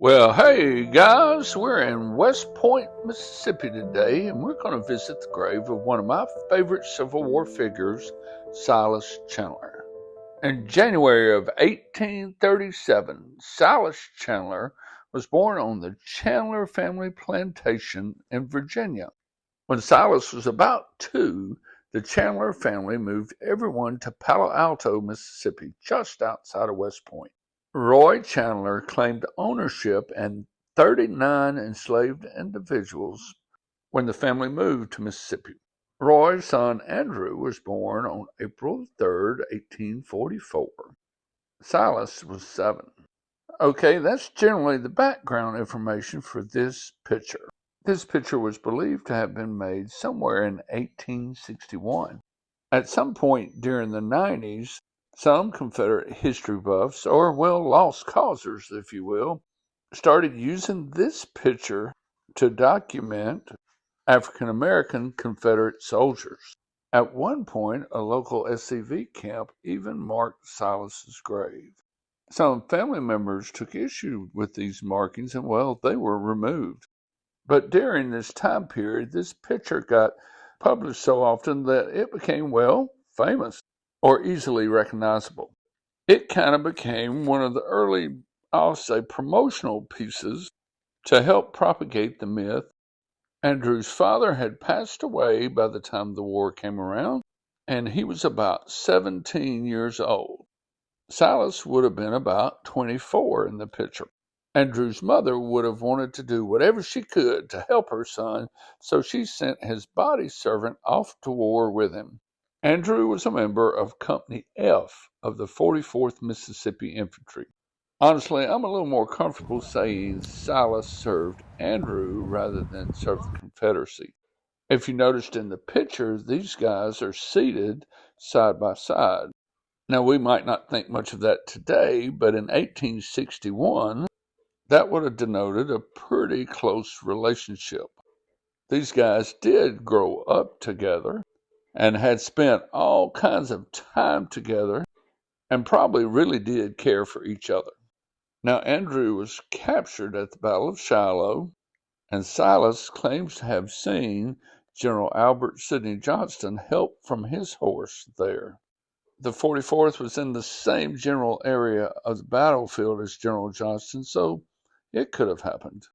Well, hey guys, we're in West Point, Mississippi today, and we're going to visit the grave of one of my favorite Civil War figures, Silas Chandler. In January of 1837, Silas Chandler was born on the Chandler family plantation in Virginia. When Silas was about 2, the Chandler family moved everyone to Palo Alto, Mississippi, just outside of West Point. Roy Chandler claimed ownership and 39 enslaved individuals when the family moved to Mississippi. Roy's son Andrew was born on April 3rd, 1844. Silas was 7. Okay, that's generally the background information for this picture. This picture was believed to have been made somewhere in 1861. At some point during the 90s, some Confederate history buffs, or lost causers, if you will, started using this picture to document African American Confederate soldiers. At one point, a local SCV camp even marked Silas's grave. Some family members took issue with these markings and, they were removed. But during this time period, this picture got published so often that it became, famous or easily recognizable. It kind of became one of the early, I'll say, promotional pieces to help propagate the myth. Andrew's father had passed away by the time the war came around, and he was about 17 years old. Silas would have been about 24 in the picture. Andrew's mother would have wanted to do whatever she could to help her son, so she sent his body servant off to war with him. Andrew was a member of Company F of the 44th Mississippi Infantry. Honestly, I'm a little more comfortable saying Silas served Andrew rather than served the Confederacy. If you noticed in the picture, these guys are seated side by side. Now, we might not think much of that today, but in 1861, that would have denoted a pretty close relationship. These guys did grow up together and had spent all kinds of time together and probably really did care for each other. Now, Andrew was captured at the Battle of Shiloh, and Silas claims to have seen General Albert Sidney Johnston help from his horse there. The 44th was in the same general area of the battlefield as General Johnston, so it could have happened.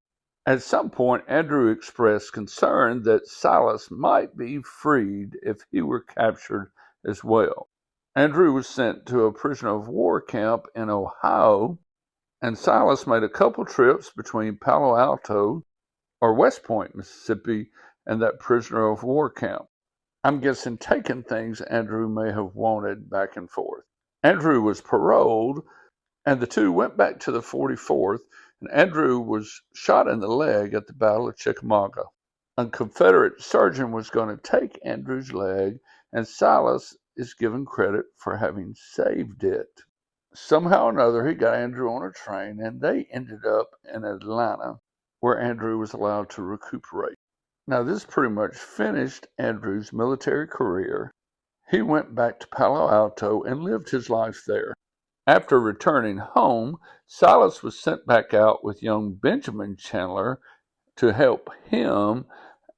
At some point, Andrew expressed concern that Silas might be freed if he were captured as well. Andrew was sent to a prisoner of war camp in Ohio, and Silas made a couple trips between Palo Alto or West Point, Mississippi, and that prisoner of war camp. I'm guessing taking things Andrew may have wanted back and forth. Andrew was paroled, and the two went back to the 44th, and Andrew was shot in the leg at the Battle of Chickamauga. A Confederate surgeon was going to take Andrew's leg, and Silas is given credit for having saved it. Somehow or another, he got Andrew on a train, and they ended up in Atlanta, where Andrew was allowed to recuperate. Now, this pretty much finished Andrew's military career. He went back to Palo Alto and lived his life there. After returning home, Silas was sent back out with young Benjamin Chandler to help him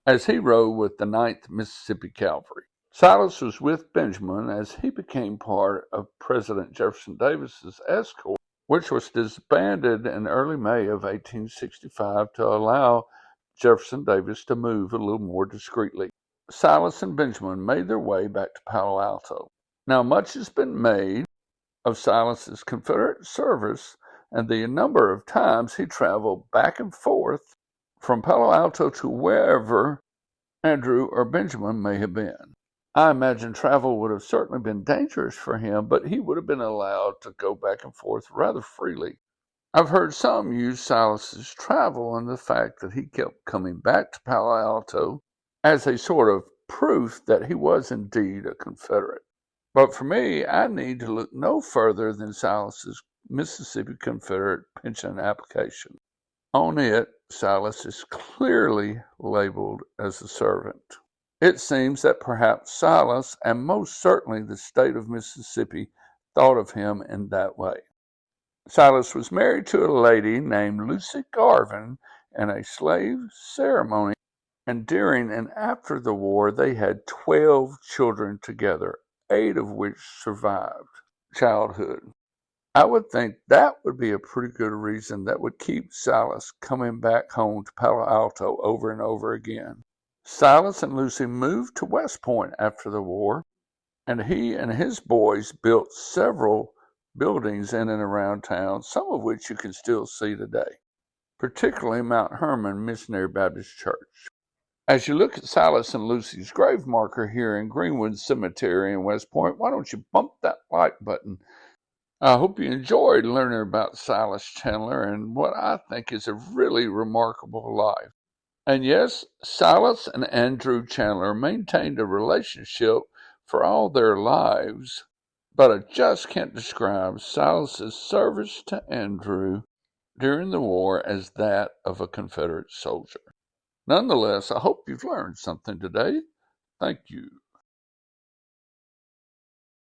as he rode with the 9th Mississippi Cavalry. Silas was with Benjamin as he became part of President Jefferson Davis's escort, which was disbanded in early May of 1865 to allow Jefferson Davis to move a little more discreetly. Silas and Benjamin made their way back to Palo Alto. Now, much has been made of Silas's Confederate service and the number of times he traveled back and forth from Palo Alto to wherever Andrew or Benjamin may have been. I imagine travel would have certainly been dangerous for him, but he would have been allowed to go back and forth rather freely. I've heard some use Silas's travel and the fact that he kept coming back to Palo Alto as a sort of proof that he was indeed a Confederate. But for me, I need to look no further than Silas's Mississippi Confederate pension application. On it, Silas is clearly labeled as a servant. It seems that perhaps Silas, and most certainly the state of Mississippi, thought of him in that way. Silas was married to a lady named Lucy Garvin in a slave ceremony, and during and after the war they had 12 children together, 8 of which survived childhood. I would think that would be a pretty good reason that would keep Silas coming back home to Palo Alto over and over again. Silas and Lucy moved to West Point after the war, and he and his boys built several buildings in and around town, some of which you can still see today, particularly Mount Hermon Missionary Baptist Church. As you look at Silas and Lucy's grave marker here in Greenwood Cemetery in West Point, why don't you bump that like button? I hope you enjoyed learning about Silas Chandler and what I think is a really remarkable life. And yes, Silas and Andrew Chandler maintained a relationship for all their lives, but I just can't describe Silas's service to Andrew during the war as that of a Confederate soldier. Nonetheless, I hope you've learned something today. Thank you.